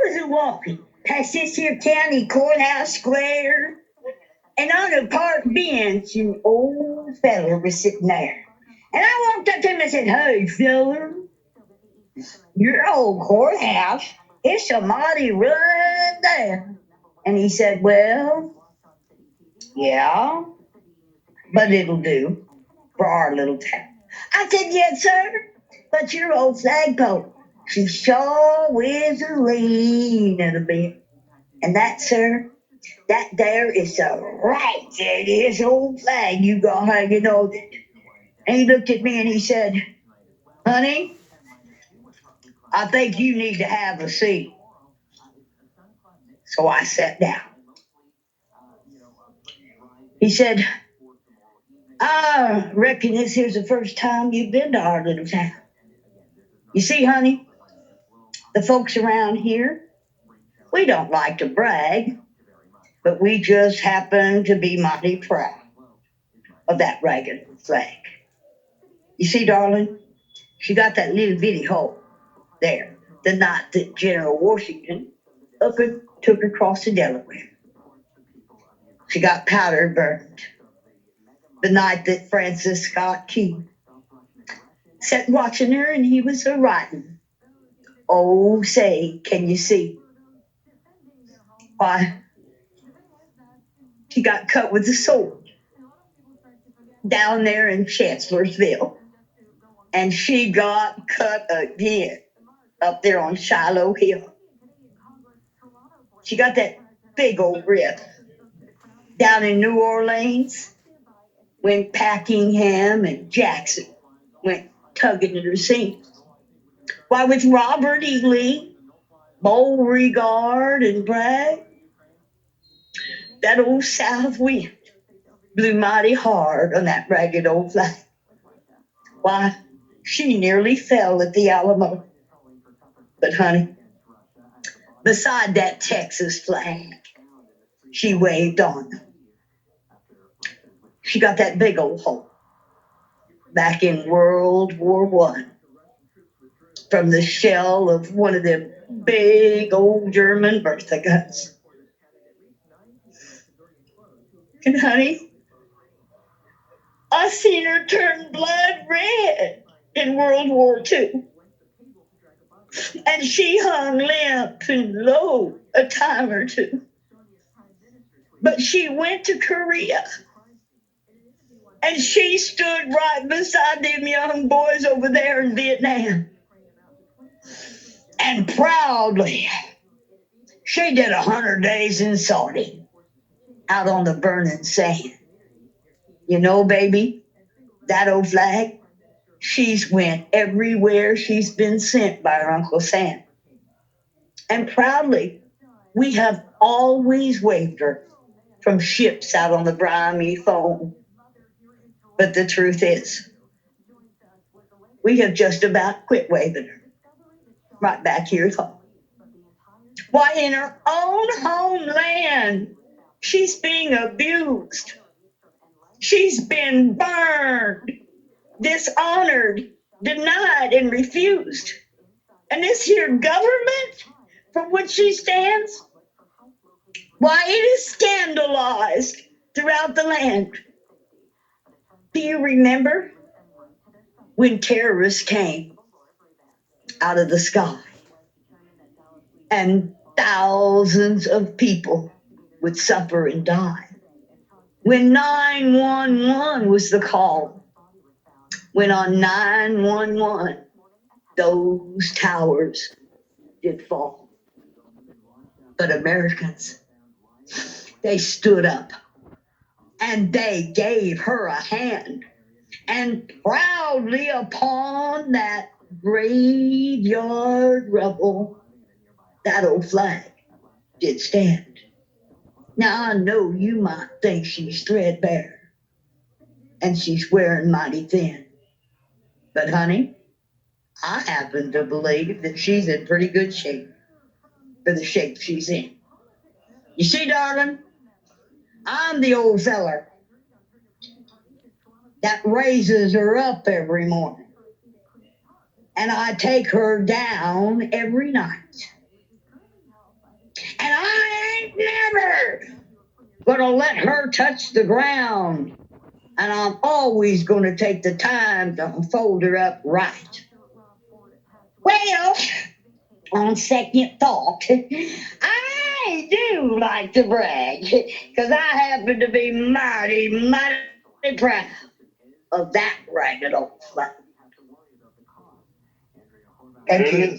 was walking past this here county courthouse square, and on a park bench, an old feller was sitting there. And I walked up to him and said, "Hey, feller, your old courthouse, it's a mighty run down." And he said, "Well, yeah, but it'll do for our little town." I said, "Yes, sir, but your old flagpole, she sure is a leaning a bit. And that, sir, that there is the right there, this old flag you got hanging on it." And he looked at me and he said, "Honey, I think you need to have a seat." So I sat down. He said, "I reckon this here's the first time you've been to our little town. You see, honey, the folks around here, we don't like to brag, but we just happen to be mighty proud of that ragged flag. You see, darling, she got that little bitty hole there the night that General Washington up and took her across the Delaware. She got powder burned the night that Francis Scott Key sat watching her and he was a writing. Oh, say, can you see? Why, she got cut with a sword down there in Chancellorsville. And she got cut again up there on Shiloh Hill. She got that big old rip down in New Orleans when Packingham and Jackson went tugging at her seams. Why, with Robert E. Lee, Beauregard, and Bragg, that old south wind blew mighty hard on that ragged old flag. Why, she nearly fell at the Alamo. But, honey, beside that Texas flag, she waved on. She got that big old hole back in World War I from the shell of one of them big old German Bertha guns. And, honey, I seen her turn blood red in World War II. And she hung limp and low a time or two. But she went to Korea. And she stood right beside them young boys over there in Vietnam. And proudly, she did 100 days in Saudi out on the burning sand. You know, baby, that old flag, she's went everywhere she's been sent by her Uncle Sam. And proudly, we have always waved her from ships out on the briny foam. But the truth is, we have just about quit waving her right back here at home. Why, in her own homeland, she's being abused. She's been burned, dishonored, denied, and refused. And this here government for which she stands, why, it is scandalized throughout the land. Do you remember when terrorists came out of the sky and thousands of people would suffer and die? When 911 was the call, when on 911 those towers did fall. But Americans, they stood up and they gave her a hand, and proudly upon that graveyard rubble, that old flag did stand. Now, I know you might think she's threadbare and she's wearing mighty thin. But, honey, I happen to believe that she's in pretty good shape for the shape she's in. You see, darling, I'm the old feller that raises her up every morning, and I take her down every night. And I ain't never gonna let her touch the ground. And I'm always gonna take the time to fold her up right. Well, on second thought, I do like to brag because I happen to be mighty proud of that ragged old flag. Thank you.